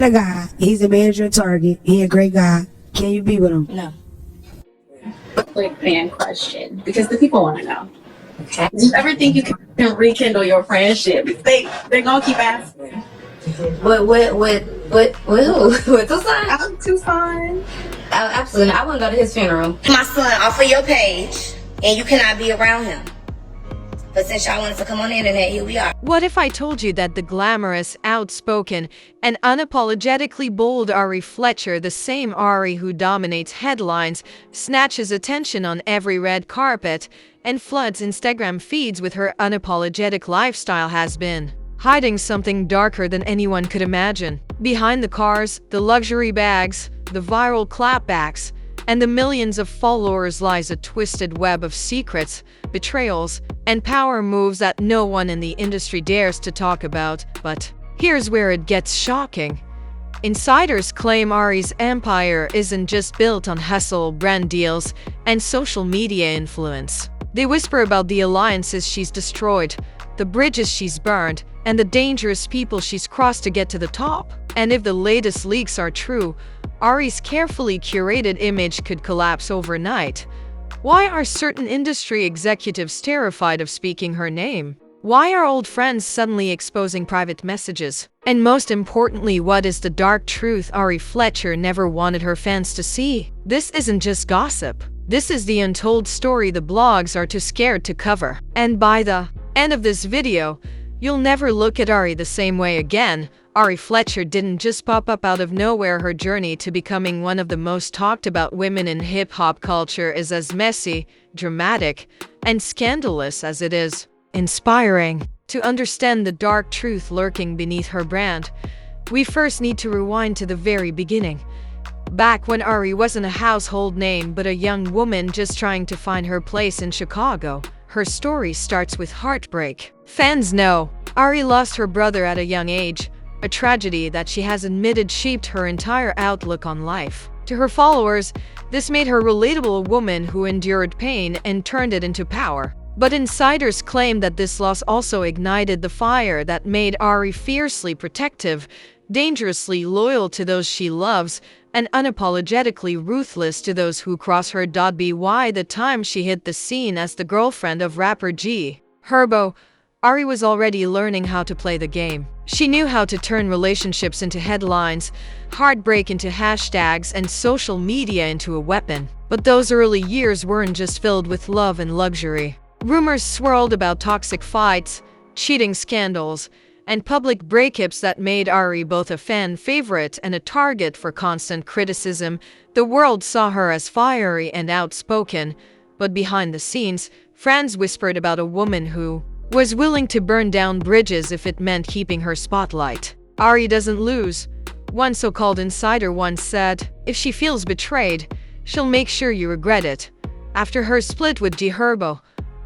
a guy. He's a manager at Target. He a great guy. Can you be with him? No. Quick fan question, because the people want to know. Okay. Do you ever think you can rekindle your friendship? They're gonna keep asking. With who? With Tucson? I'm Tucson. Absolutely. I wouldn't go to his funeral. My son off of your page, and you cannot be around him. But since y'all wanted to come on the internet, here we are. What if I told you that the glamorous, outspoken, and unapologetically bold Ari Fletcher, the same Ari who dominates headlines, snatches attention on every red carpet, and floods Instagram feeds with her unapologetic lifestyle, has been hiding something darker than anyone could imagine? Behind the cars, the luxury bags, the viral clapbacks, and the millions of followers lies a twisted web of secrets, betrayals, and power moves that no one in the industry dares to talk about. But here's where it gets shocking. Insiders claim Ari's empire isn't just built on hustle, brand deals, and social media influence. They whisper about the alliances she's destroyed, the bridges she's burned, and the dangerous people she's crossed to get to the top. And if the latest leaks are true, Ari's carefully curated image could collapse overnight. Why are certain industry executives terrified of speaking her name? Why are old friends suddenly exposing private messages? And most importantly, what is the dark truth Ari Fletcher never wanted her fans to see? This isn't just gossip. This is the untold story the blogs are too scared to cover. And by the end of this video, you'll never look at Ari the same way again. Ari Fletcher didn't just pop up out of nowhere. Her journey to becoming one of the most talked about women in hip-hop culture is as messy, dramatic, and scandalous as it is inspiring. To understand the dark truth lurking beneath her brand, we first need to rewind to the very beginning. Back when Ari wasn't a household name but a young woman just trying to find her place in Chicago, her story starts with heartbreak. Fans know Ari lost her brother at a young age, a tragedy that she has admitted shaped her entire outlook on life. To her followers, this made her relatable, a woman who endured pain and turned it into power. But insiders claim that this loss also ignited the fire that made Ari fiercely protective, dangerously loyal to those she loves, and unapologetically ruthless to those who cross her. By the time she hit the scene as the girlfriend of rapper G Herbo, Ari was already learning how to play the game. She knew how to turn relationships into headlines, heartbreak into hashtags, and social media into a weapon. But those early years weren't just filled with love and luxury. Rumors swirled about toxic fights, cheating scandals, and public breakups that made Ari both a fan favorite and a target for constant criticism. The world saw her as fiery and outspoken, but behind the scenes, fans whispered about a woman who was willing to burn down bridges if it meant keeping her spotlight. Ari doesn't lose. One so-called insider once said, "If she feels betrayed, she'll make sure you regret it." After her split with G Herbo,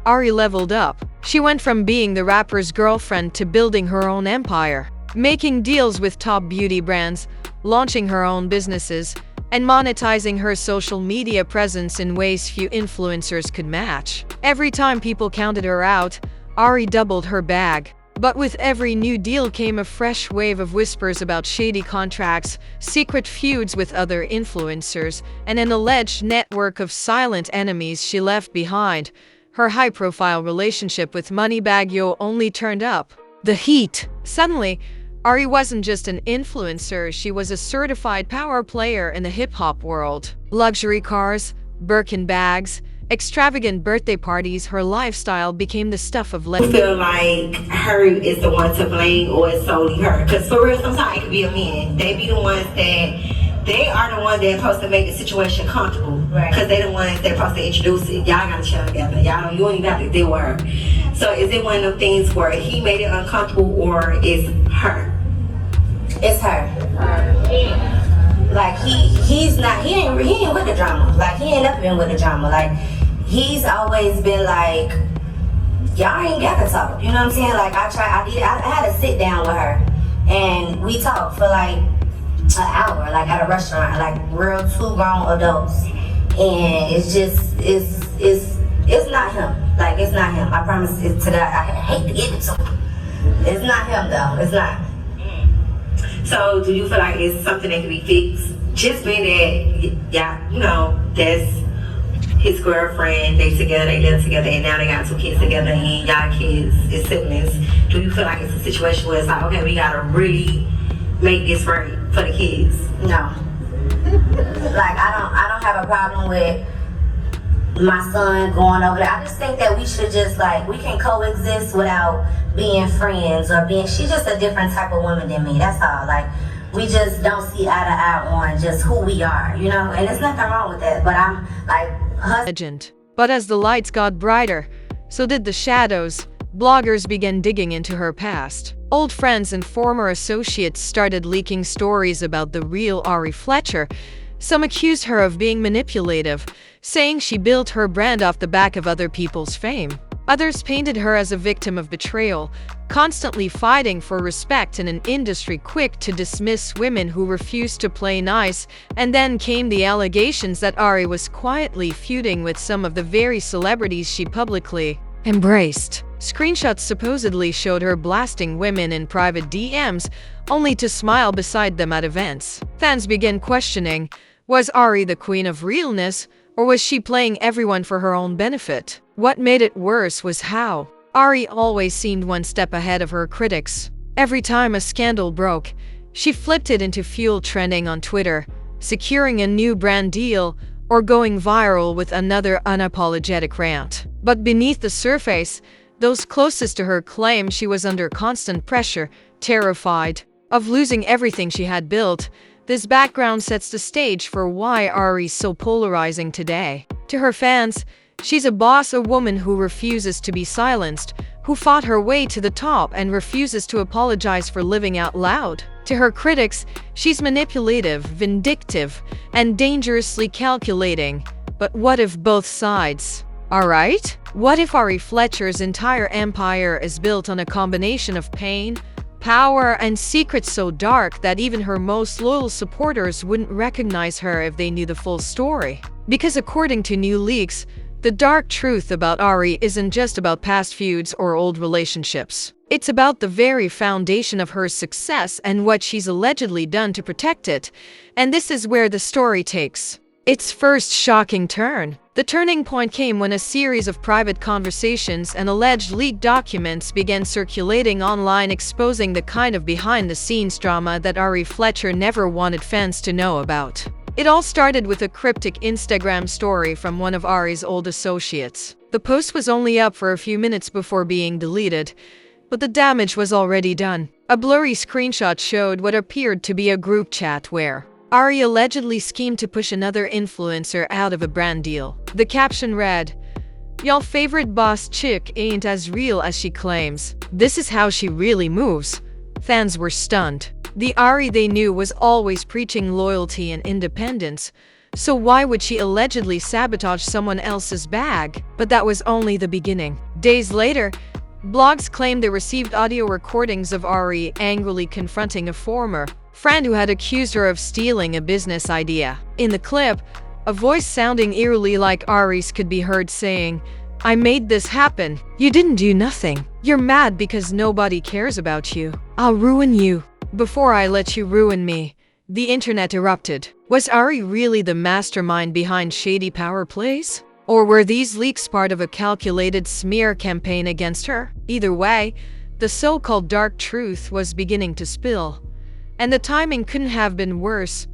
Ari leveled up. She went from being the rapper's girlfriend to building her own empire, making deals with top beauty brands, launching her own businesses, and monetizing her social media presence in ways few influencers could match. Every time people counted her out, Ari doubled her bag. But with every new deal came a fresh wave of whispers about shady contracts, secret feuds with other influencers, and an alleged network of silent enemies she left behind. Her high-profile relationship with Moneybagg Yo only turned up the heat. Suddenly, Ari wasn't just an influencer, she was a certified power player in the hip-hop world. Luxury cars, Birkin bags, extravagant birthday parties, her lifestyle became the stuff of legend. I feel like her is the one to blame, or it's solely her. Because for real, sometimes it could be a man. They be the ones they are the ones that are supposed to make the situation comfortable. Right. Because they the ones that are supposed to introduce it. Y'all gotta chill together. You don't even have to deal with her. So is it one of them things where he made it uncomfortable, or is her? It's her. Like he ain't with the drama. Like he ain't never been with the drama. Like he's always been like, y'all ain't got to talk. You know what I'm saying? Like I had to sit down with her and we talked for like an hour, like at a restaurant, like real two grown adults. And it's just it's not him. Like it's not him. I promise it to that. I hate to give it to him. It's not him though. It's not. So do you feel like it's something that can be fixed? Just being that, yeah, you know, that's his girlfriend, they together, they live together, and now they got 2 kids together, and y'all kids is siblings. Do you feel like it's a situation where it's like, okay, we gotta really make this right for the kids? No. Like I don't have a problem with my son going over there. I just think that we should just like we can coexist without being friends or being. She's just a different type of woman than me. That's all. Like we just don't see eye to eye on just who we are, you know. And there's nothing wrong with that. But I'm like legend. But as the lights got brighter, so did the shadows. Bloggers began digging into her past. Old friends and former associates started leaking stories about the real Ari Fletcher. Some accused her of being manipulative, saying she built her brand off the back of other people's fame. Others painted her as a victim of betrayal, constantly fighting for respect in an industry quick to dismiss women who refused to play nice. And then came the allegations that Ari was quietly feuding with some of the very celebrities she publicly embraced. Screenshots supposedly showed her blasting women in private DMs, only to smile beside them at events. Fans began questioning, was Ari the queen of realness, or was she playing everyone for her own benefit? What made it worse was how Ari always seemed one step ahead of her critics. Every time a scandal broke, she flipped it into fuel trending on Twitter, securing a new brand deal, or going viral with another unapologetic rant. But beneath the surface, those closest to her claimed she was under constant pressure, terrified of losing everything she had built. This background sets the stage for why Ari's so polarizing today. To her fans, she's a boss, a woman who refuses to be silenced, who fought her way to the top and refuses to apologize for living out loud. To her critics, she's manipulative, vindictive, and dangerously calculating. But what if both sides are right? What if Ari Fletcher's entire empire is built on a combination of pain, power, and secrets so dark that even her most loyal supporters wouldn't recognize her if they knew the full story? Because according to new leaks, the dark truth about Ari isn't just about past feuds or old relationships. It's about the very foundation of her success and what she's allegedly done to protect it. And this is where the story takes its first shocking turn. The turning point came when a series of private conversations and alleged leaked documents began circulating online, exposing the kind of behind-the-scenes drama that Ari Fletcher never wanted fans to know about. It all started with a cryptic Instagram story from one of Ari's old associates. The post was only up for a few minutes before being deleted, but the damage was already done. A blurry screenshot showed what appeared to be a group chat where Ari allegedly schemed to push another influencer out of a brand deal. The caption read, "Y'all favorite boss chick ain't as real as she claims. This is how she really moves." Fans were stunned. The Ari they knew was always preaching loyalty and independence, so why would she allegedly sabotage someone else's bag? But that was only the beginning. Days later, blogs claimed they received audio recordings of Ari angrily confronting a former friend who had accused her of stealing a business idea. In the clip, a voice sounding eerily like Ari's could be heard saying, "I made this happen. You didn't do nothing. You're mad because nobody cares about you. I'll ruin you. Before I let you ruin me." The internet erupted. Was Ari really the mastermind behind shady power plays? Or were these leaks part of a calculated smear campaign against her? Either way, the so-called dark truth was beginning to spill. And the timing couldn't have been worse,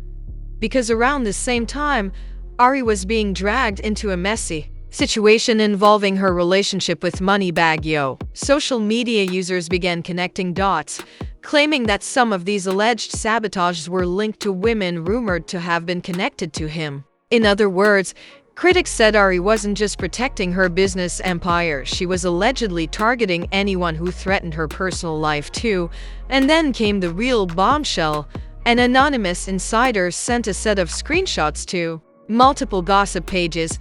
because around the same time, Ari was being dragged into a messy situation involving her relationship with Moneybagg Yo. Social media users began connecting dots, claiming that some of these alleged sabotages were linked to women rumored to have been connected to him. In other words, critics said Ari wasn't just protecting her business empire, she was allegedly targeting anyone who threatened her personal life too. And then came the real bombshell. An anonymous insider sent a set of screenshots to multiple gossip pages,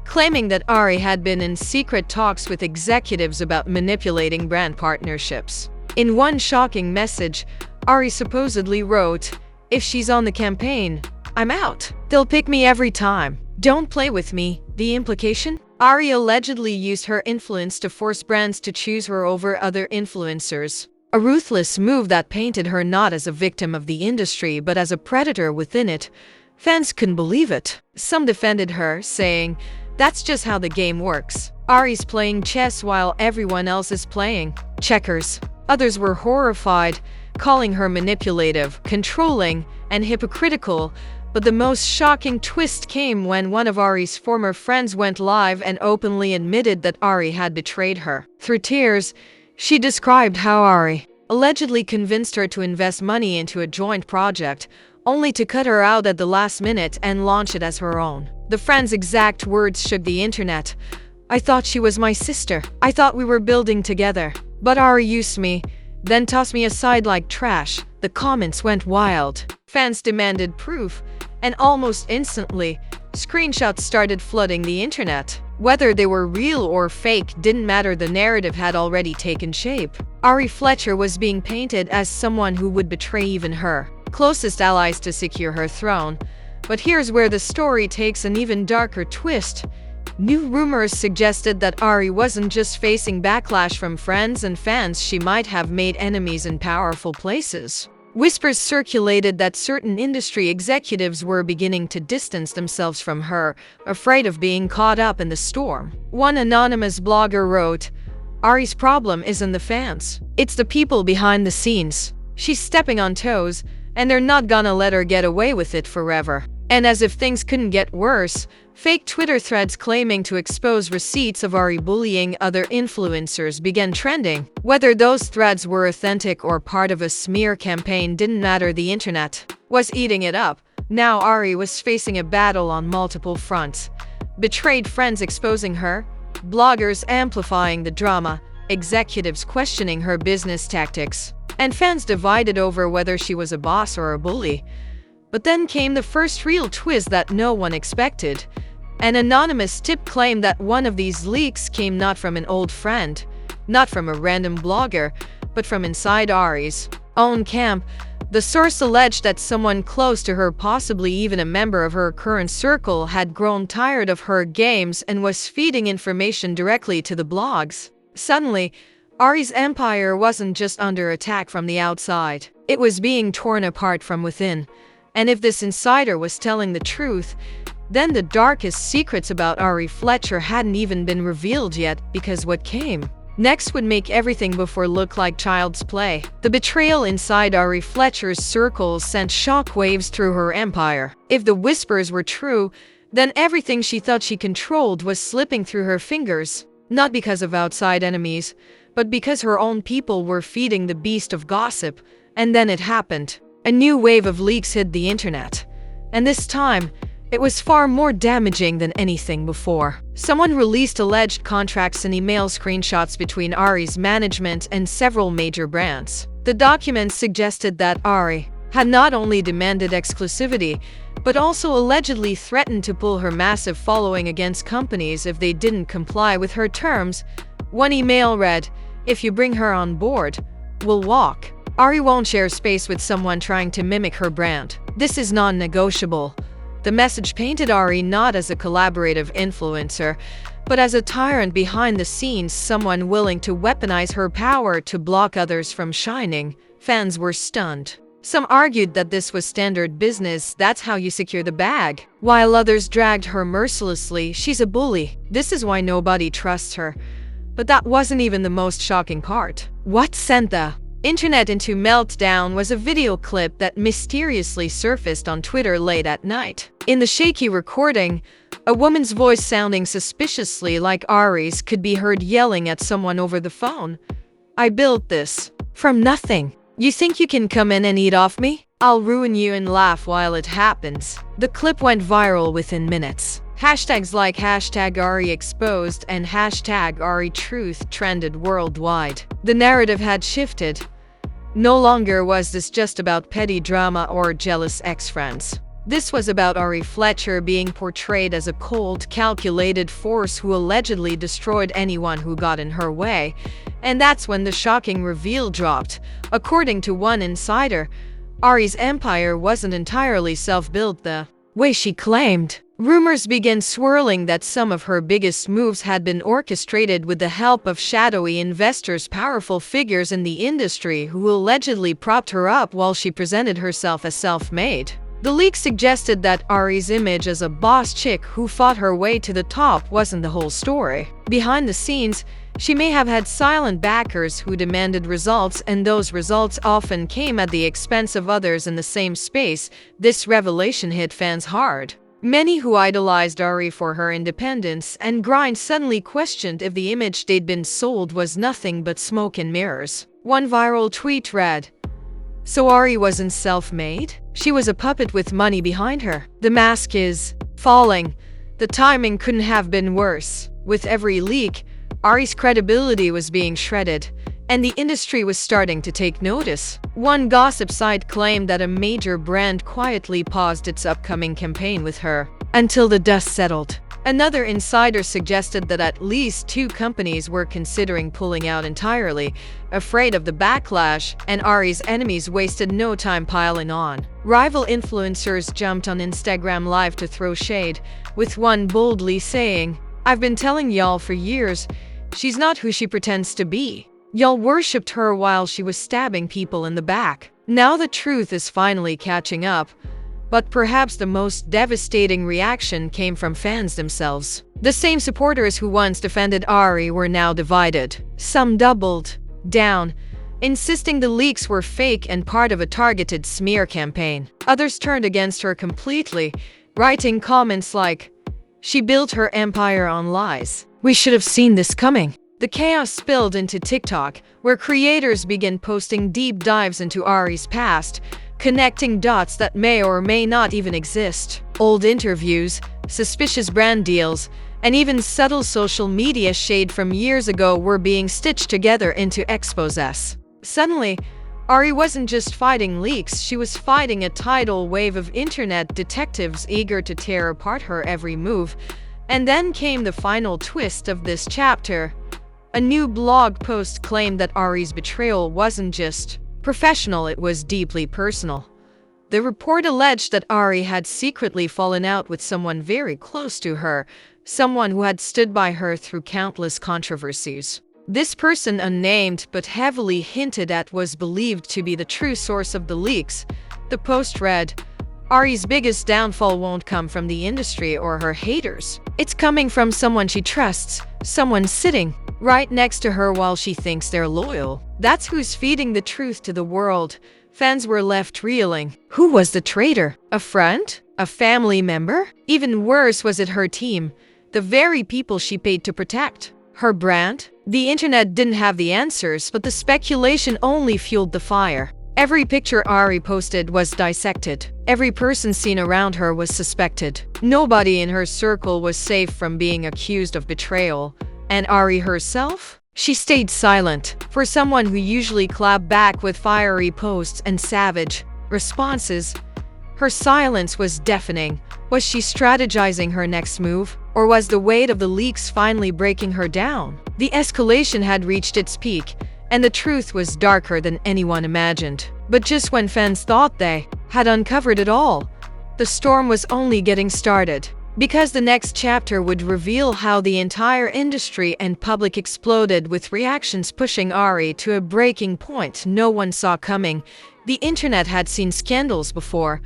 claiming that Ari had been in secret talks with executives about manipulating brand partnerships. In one shocking message, Ari supposedly wrote, "If she's on the campaign, I'm out. They'll pick me every time. Don't play with me." The implication? Ari allegedly used her influence to force brands to choose her over other influencers. a ruthless move that painted her not as a victim of the industry but as a predator within it. Fans couldn't believe it. Some defended her, saying, "That's just how the game works. Ari's playing chess while everyone else is playing checkers." Others were horrified, calling her manipulative, controlling, and hypocritical. But the most shocking twist came when one of Ari's former friends went live and openly admitted that Ari had betrayed her. Through tears, she described how Ari allegedly convinced her to invest money into a joint project, only to cut her out at the last minute and launch it as her own. The friend's exact words shook the internet. "I thought she was my sister. I thought we were building together. But Ari used me, then tossed me aside like trash." The comments went wild. Fans demanded proof, and almost instantly, screenshots started flooding the internet. Whether they were real or fake didn't matter, the narrative had already taken shape. Ari Fletcher was being painted as someone who would betray even her closest allies to secure her throne. But here's where the story takes an even darker twist. New rumors suggested that Ari wasn't just facing backlash from friends and fans, she might have made enemies in powerful places. Whispers circulated that certain industry executives were beginning to distance themselves from her, afraid of being caught up in the storm. One anonymous blogger wrote, "Ari's problem isn't the fans. It's the people behind the scenes. She's stepping on toes, and they're not gonna let her get away with it forever." And as if things couldn't get worse, fake Twitter threads claiming to expose receipts of Ari bullying other influencers began trending. Whether those threads were authentic or part of a smear campaign didn't matter, the internet was eating it up. Now Ari was facing a battle on multiple fronts. Betrayed friends exposing her, bloggers amplifying the drama, executives questioning her business tactics, and fans divided over whether she was a boss or a bully. But then came the first real twist that no one expected. An anonymous tip claimed that one of these leaks came not from an old friend, not from a random blogger, but from inside Ari's own camp. The source alleged that someone close to her, possibly even a member of her current circle, had grown tired of her games and was feeding information directly to the blogs. Suddenly, Ari's empire wasn't just under attack from the outside, it was being torn apart from within. And if this insider was telling the truth, then the darkest secrets about Ari Fletcher hadn't even been revealed yet, because what came next would make everything before look like child's play. The betrayal inside Ari Fletcher's circles sent shockwaves through her empire. If the whispers were true, then everything she thought she controlled was slipping through her fingers, not because of outside enemies, but because her own people were feeding the beast of gossip. And then it happened. A new wave of leaks hit the internet. And this time, it was far more damaging than anything before. Someone released alleged contracts and email screenshots between Ari's management and several major brands. The documents suggested that Ari had not only demanded exclusivity, but also allegedly threatened to pull her massive following against companies if they didn't comply with her terms. One email read, "If you bring her on board, we'll walk. Ari won't share space with someone trying to mimic her brand. This is non-negotiable." The message painted Ari not as a collaborative influencer, but as a tyrant behind the scenes, someone willing to weaponize her power to block others from shining. Fans were stunned. Some argued that this was standard business, that's how you secure the bag, while others dragged her mercilessly. "She's a bully. This is why nobody trusts her." But that wasn't even the most shocking part. What sent the internet into meltdown was a video clip that mysteriously surfaced on Twitter late at night. In the shaky recording, a woman's voice sounding suspiciously like Ari's could be heard yelling at someone over the phone. "I built this from nothing. You think you can come in and eat off me? I'll ruin you," and laugh while it happens. The clip went viral within minutes. Hashtags like #AriExposed and #AriTruth trended worldwide. The narrative had shifted. No longer was this just about petty drama or jealous ex-friends. This was about Ari Fletcher being portrayed as a cold, calculated force who allegedly destroyed anyone who got in her way. And that's when the shocking reveal dropped. According to one insider, Ari's empire wasn't entirely self-built the way she claimed. Rumors began swirling that some of her biggest moves had been orchestrated with the help of shadowy investors, powerful figures in the industry who allegedly propped her up while she presented herself as self-made. The leak suggested that Ari's image as a boss chick who fought her way to the top wasn't the whole story. Behind the scenes, she may have had silent backers who demanded results, and those results often came at the expense of others in the same space. This revelation hit fans hard. Many who idolized Ari for her independence and grind suddenly questioned if the image they'd been sold was nothing but smoke and mirrors. One viral tweet read, "So Ari wasn't self-made? She was a puppet with money behind her. The mask is falling. The timing couldn't have been worse." With every leak, Ari's credibility was being shredded, and the industry was starting to take notice. One gossip site claimed that a major brand quietly paused its upcoming campaign with her until the dust settled. Another insider suggested that at least 2 companies were considering pulling out entirely, afraid of the backlash, and Ari's enemies wasted no time piling on. Rival influencers jumped on Instagram Live to throw shade, with one boldly saying, "I've been telling y'all for years, she's not who she pretends to be. Y'all worshipped her while she was stabbing people in the back. Now the truth is finally catching up." But perhaps the most devastating reaction came from fans themselves. The same supporters who once defended Ari were now divided. Some doubled down, insisting the leaks were fake and part of a targeted smear campaign. Others turned against her completely, writing comments like, "She built her empire on lies. We should have seen this coming." The chaos spilled into TikTok, where creators began posting deep dives into Ari's past, connecting dots that may or may not even exist. Old interviews, suspicious brand deals, and even subtle social media shade from years ago were being stitched together into exposés. Suddenly, Ari wasn't just fighting leaks, she was fighting a tidal wave of internet detectives eager to tear apart her every move. And then came the final twist of this chapter. A new blog post claimed that Ari's betrayal wasn't just professional, it was deeply personal. The report alleged that Ari had secretly fallen out with someone very close to her, someone who had stood by her through countless controversies. This person, unnamed but heavily hinted at, was believed to be the true source of the leaks. The post read, "Ari's biggest downfall won't come from the industry or her haters. It's coming from someone she trusts, someone sitting right next to her while she thinks they're loyal. That's who's feeding the truth to the world." Fans were left reeling. Who was the traitor? A friend? A family member? Even worse, was it her team? The very people she paid to protect? Her brand? The internet didn't have the answers, but the speculation only fueled the fire. Every picture Ari posted was dissected. Every person seen around her was suspected. Nobody in her circle was safe from being accused of betrayal. And Ari herself? She stayed silent. For someone who usually clapped back with fiery posts and savage responses, her silence was deafening. Was she strategizing her next move? Or was the weight of the leaks finally breaking her down? The escalation had reached its peak, and the truth was darker than anyone imagined. But just when fans thought they had uncovered it all, the storm was only getting started. Because the next chapter would reveal how the entire industry and public exploded, with reactions pushing Ari to a breaking point no one saw coming. The internet had seen scandals before,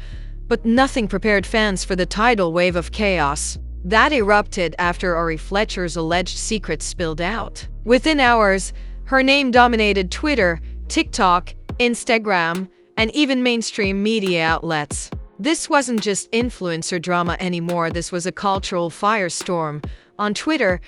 but nothing prepared fans for the tidal wave of chaos that erupted after Ari Fletcher's alleged secrets spilled out. Within hours, her name dominated Twitter, TikTok, Instagram, and even mainstream media outlets. This wasn't just influencer drama anymore, this was a cultural firestorm. On Twitter,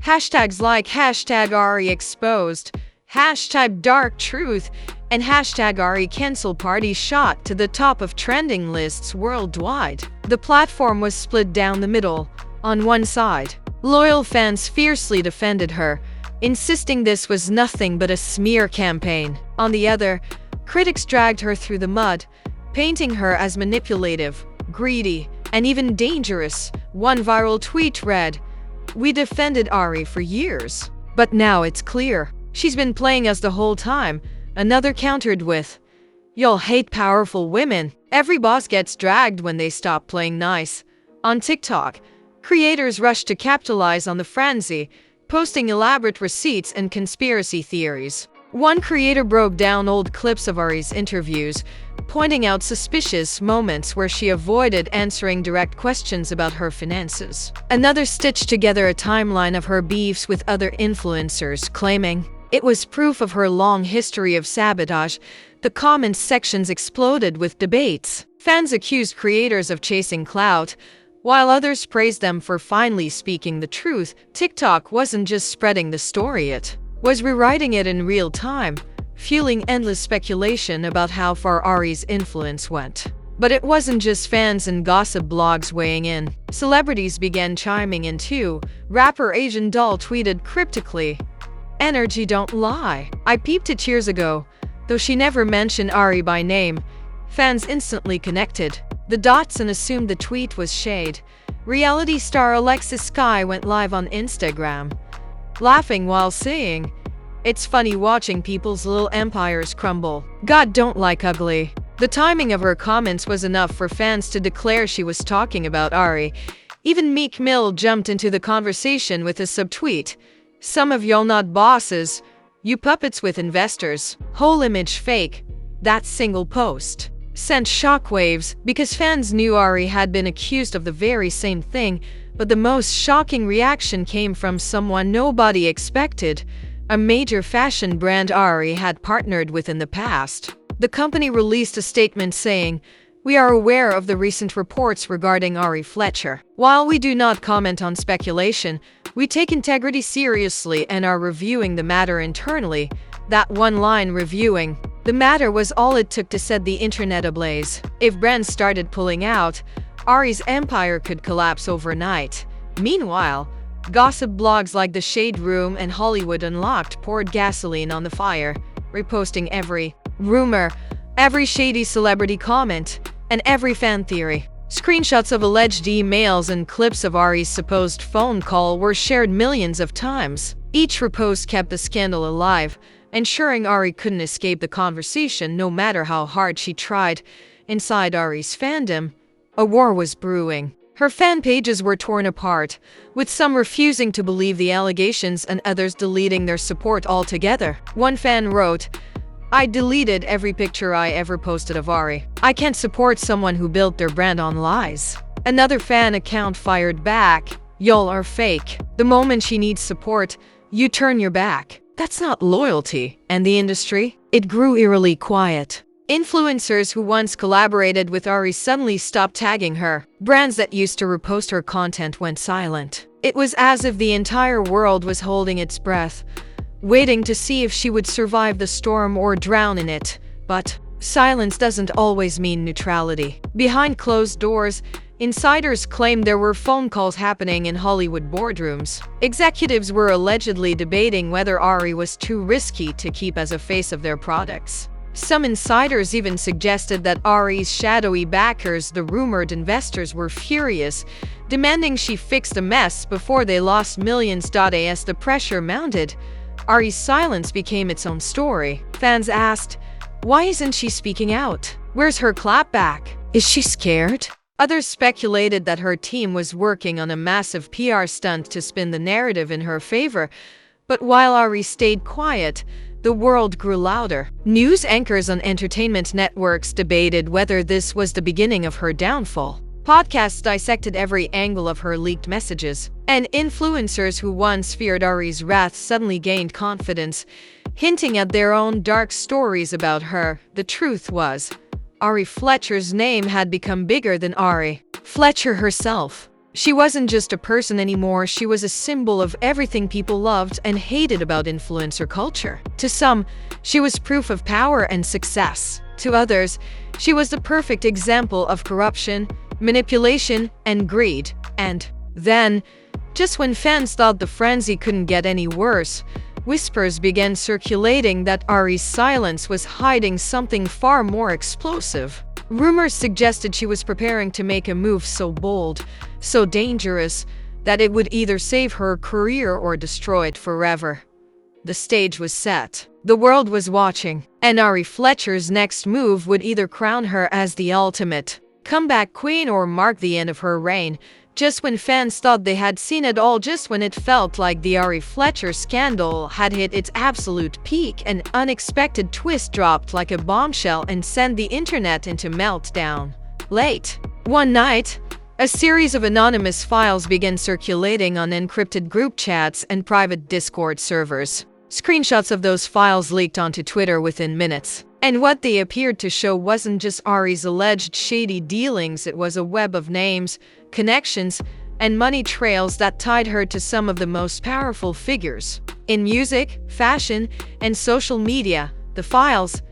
hashtags like #AriExposed, #DarkTruth, and #AriCancelParty shot to the top of trending lists worldwide. The platform was split down the middle. On one side, loyal fans fiercely defended her, insisting this was nothing but a smear campaign. On the other, critics dragged her through the mud, painting her as manipulative, greedy, and even dangerous. One viral tweet read, "We defended Ari for years, but now it's clear she's been playing us the whole time." Another countered with, "Y'all hate powerful women. Every boss gets dragged when they stop playing nice. On TikTok, creators rushed to capitalize on the frenzy, posting elaborate receipts and conspiracy theories. One creator broke down old clips of Ari's interviews, pointing out suspicious moments where she avoided answering direct questions about her finances. Another stitched together a timeline of her beefs with other influencers, claiming it was proof of her long history of sabotage. The comments sections exploded with debates. Fans accused creators of chasing clout, while others praised them for finally speaking the truth. TikTok wasn't just spreading the story, it was rewriting it in real time, fueling endless speculation about how far Ari's influence went. But it wasn't just fans and gossip blogs weighing in. Celebrities began chiming in too. Rapper Asian Doll tweeted cryptically, "Energy don't lie. I peeped it years ago." Though she never mentioned Ari by name, fans instantly connected the dots and assumed the tweet was shade. Reality star Alexis Sky went live on Instagram, laughing while saying, "It's funny watching people's little empires crumble. God don't like ugly." The timing of her comments was enough for fans to declare she was talking about Ari. Even Meek Mill jumped into the conversation with a subtweet, "Some of y'all not bosses, you puppets with investors. Whole image fake." That single post sent shockwaves because fans knew Ari had been accused of the very same thing, but the most shocking reaction came from someone nobody expected, a major fashion brand Ari had partnered with in the past. The company released a statement saying, "We are aware of the recent reports regarding Ari Fletcher. While we do not comment on speculation, we take integrity seriously and are reviewing the matter internally." That one line, "reviewing the matter," was all it took to set the internet ablaze. If brands started pulling out, Ari's empire could collapse overnight. Meanwhile, gossip blogs like The Shade Room and Hollywood Unlocked poured gasoline on the fire, reposting every rumor, every shady celebrity comment, and every fan theory. Screenshots of alleged emails and clips of Ari's supposed phone call were shared millions of times. Each repost kept the scandal alive, ensuring Ari couldn't escape the conversation no matter how hard she tried. Inside Ari's fandom, a war was brewing. Her fan pages were torn apart, with some refusing to believe the allegations and others deleting their support altogether. One fan wrote, "I deleted every picture I ever posted of Ari. I can't support someone who built their brand on lies." Another fan account fired back, "Y'all are fake. The moment she needs support, you turn your back. That's not loyalty." And the industry? It grew eerily quiet. Influencers who once collaborated with Ari suddenly stopped tagging her. Brands that used to repost her content went silent. It was as if the entire world was holding its breath, waiting to see if she would survive the storm or drown in it. But silence doesn't always mean neutrality. Behind closed doors, insiders claimed there were phone calls happening in Hollywood boardrooms. Executives were allegedly debating whether Ari was too risky to keep as a face of their products. Some insiders even suggested that Ari's shadowy backers, the rumored investors, were furious, demanding she fix the mess before they lost millions. As the pressure mounted, Ari's silence became its own story. Fans asked, "Why isn't she speaking out? Where's her clapback? Is she scared?" Others speculated that her team was working on a massive PR stunt to spin the narrative in her favor. But while Ari stayed quiet, the world grew louder. News anchors on entertainment networks debated whether this was the beginning of her downfall. Podcasts dissected every angle of her leaked messages. And influencers who once feared Ari's wrath suddenly gained confidence, hinting at their own dark stories about her. The truth was, Ari Fletcher's name had become bigger than Ari Fletcher herself. She wasn't just a person anymore, she was a symbol of everything people loved and hated about influencer culture. To some, she was proof of power and success. To others, she was the perfect example of corruption, manipulation, and greed. And then, just when fans thought the frenzy couldn't get any worse, whispers began circulating that Ari's silence was hiding something far more explosive. Rumors suggested she was preparing to make a move so bold, so dangerous, that it would either save her career or destroy it forever. The stage was set. The world was watching, and Ari Fletcher's next move would either crown her as the ultimate comeback queen or mark the end of her reign, just when fans thought they had seen it all, just when it felt like the Ari Fletcher scandal had hit its absolute peak, an unexpected twist dropped like a bombshell and sent the internet into meltdown. Late one night, a series of anonymous files began circulating on encrypted group chats and private Discord servers. Screenshots of those files leaked onto Twitter within minutes. And what they appeared to show wasn't just Ari's alleged shady dealings, it was a web of names, connections, and money trails that tied her to some of the most powerful figures in music, fashion, and social media. The files,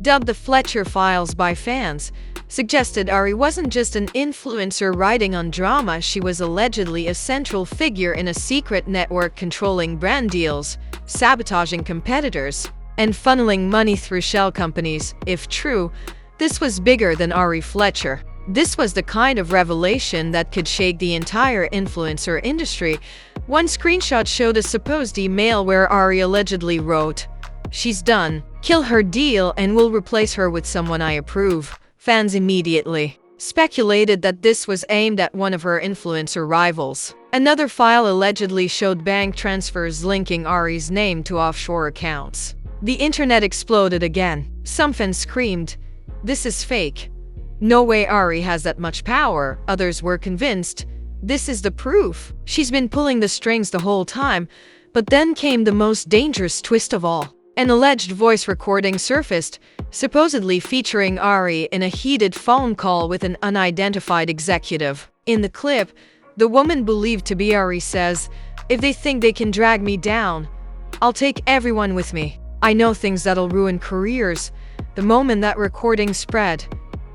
dubbed the Fletcher Files by fans, suggested Ari wasn't just an influencer writing on drama, she was allegedly a central figure in a secret network controlling brand deals, sabotaging competitors, and funneling money through shell companies. If true, this was bigger than Ari Fletcher. This was the kind of revelation that could shake the entire influencer industry. One screenshot showed a supposed email where Ari allegedly wrote, "She's done. Kill her deal and we'll replace her with someone I approve." Fans immediately speculated that this was aimed at one of her influencer rivals. Another file allegedly showed bank transfers linking Ari's name to offshore accounts. The internet exploded again. Some fans screamed, "This is fake. No way Ari has that much power." Others were convinced, "This is the proof. She's been pulling the strings the whole time." But then came the most dangerous twist of all. An alleged voice recording surfaced, supposedly featuring Ari in a heated phone call with an unidentified executive. In the clip, the woman believed to be Ari says, "If they think they can drag me down, I'll take everyone with me. I know things that'll ruin careers." The moment that recording spread,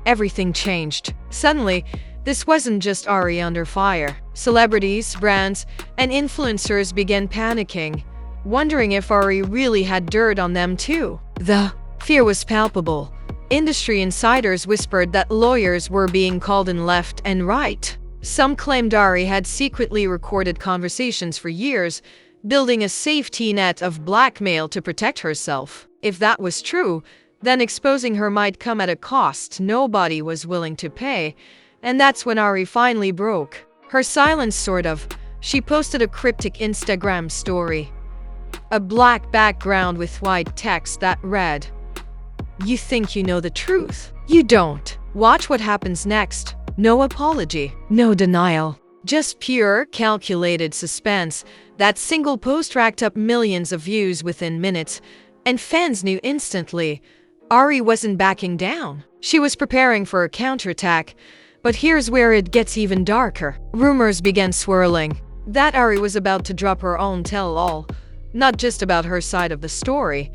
everything changed. Suddenly, this wasn't just Ari under fire. Celebrities, brands, and influencers began panicking, wondering if Ari really had dirt on them too. The fear was palpable. Industry insiders whispered that lawyers were being called in left and right. Some claimed Ari had secretly recorded conversations for years, building a safety net of blackmail to protect herself. If that was true, then exposing her might come at a cost nobody was willing to pay. And that's when Ari finally broke. Her silence, sort of. She posted a cryptic Instagram story. A black background with white text that read, "You think you know the truth? You don't. Watch what happens next." No apology, no denial. Just pure, calculated suspense. That single post racked up millions of views within minutes, and fans knew instantly Ari wasn't backing down. She was preparing for a counterattack. But here's where it gets even darker. Rumors began swirling that Ari was about to drop her own tell-all, not just about her side of the story,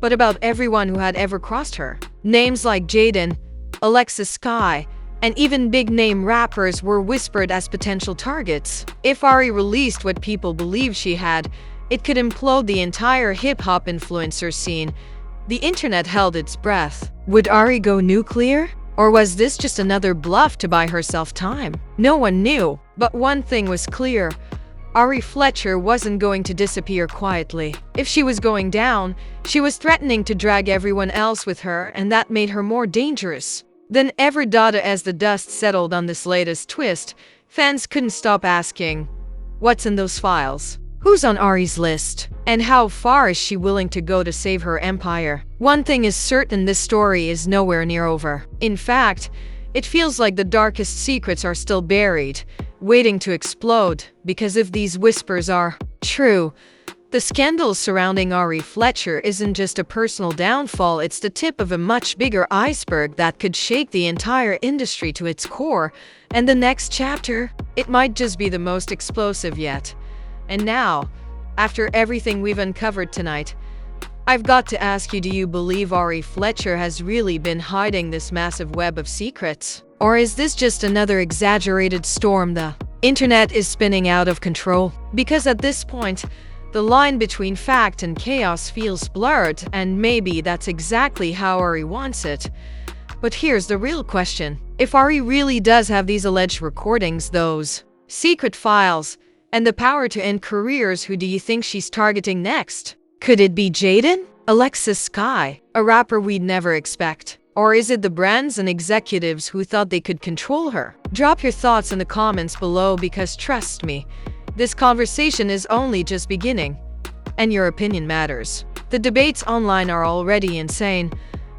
but about everyone who had ever crossed her. Names like jhene, Alexis Sky, and even big-name rappers were whispered as potential targets. If Ari released what people believed she had, it could implode the entire hip-hop influencer scene. The internet held its breath. Would Ari go nuclear? Or was this just another bluff to buy herself time? No one knew. But one thing was clear. Ari Fletcher wasn't going to disappear quietly. If she was going down, she was threatening to drag everyone else with her, and that made her more dangerous than ever. As the dust settled on this latest twist, fans couldn't stop asking, what's in those files? Who's on Ari's list? And how far is she willing to go to save her empire? One thing is certain, this story is nowhere near over. In fact, it feels like the darkest secrets are still buried, waiting to explode. Because if these whispers are true, the scandal surrounding Ari Fletcher isn't just a personal downfall, it's the tip of a much bigger iceberg that could shake the entire industry to its core. And the next chapter, it might just be the most explosive yet. And now, after everything we've uncovered tonight, I've got to ask you, do you believe Ari Fletcher has really been hiding this massive web of secrets? Or is this just another exaggerated storm the internet is spinning out of control? Because at this point, the line between fact and chaos feels blurred, and maybe that's exactly how Ari wants it. But here's the real question. If Ari really does have these alleged recordings, those secret files, and the power to end careers, who do you think she's targeting next? Could it be jhene? Alexis Sky, a rapper we'd never expect? Or is it the brands and executives who thought they could control her? Drop your thoughts in the comments below because trust me, this conversation is only just beginning, and your opinion matters. The debates online are already insane,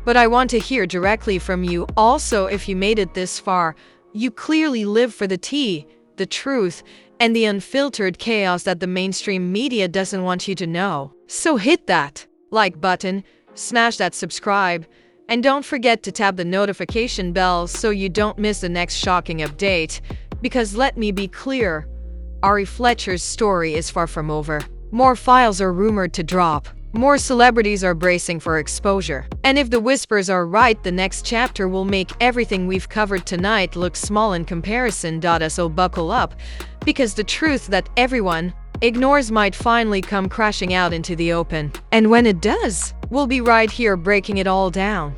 but I want to hear directly from you. Also, if you made it this far, you clearly live for the tea, the truth, and the unfiltered chaos that the mainstream media doesn't want you to know. So hit that like button, smash that subscribe, and don't forget to tap the notification bell so you don't miss the next shocking update. Because let me be clear, Ari Fletcher's story is far from over. More files are rumored to drop. More celebrities are bracing for exposure. And if the whispers are right, the next chapter will make everything we've covered tonight look small in comparison. So buckle up, because the truth that everyone ignores might finally come crashing out into the open. And when it does, we'll be right here breaking it all down.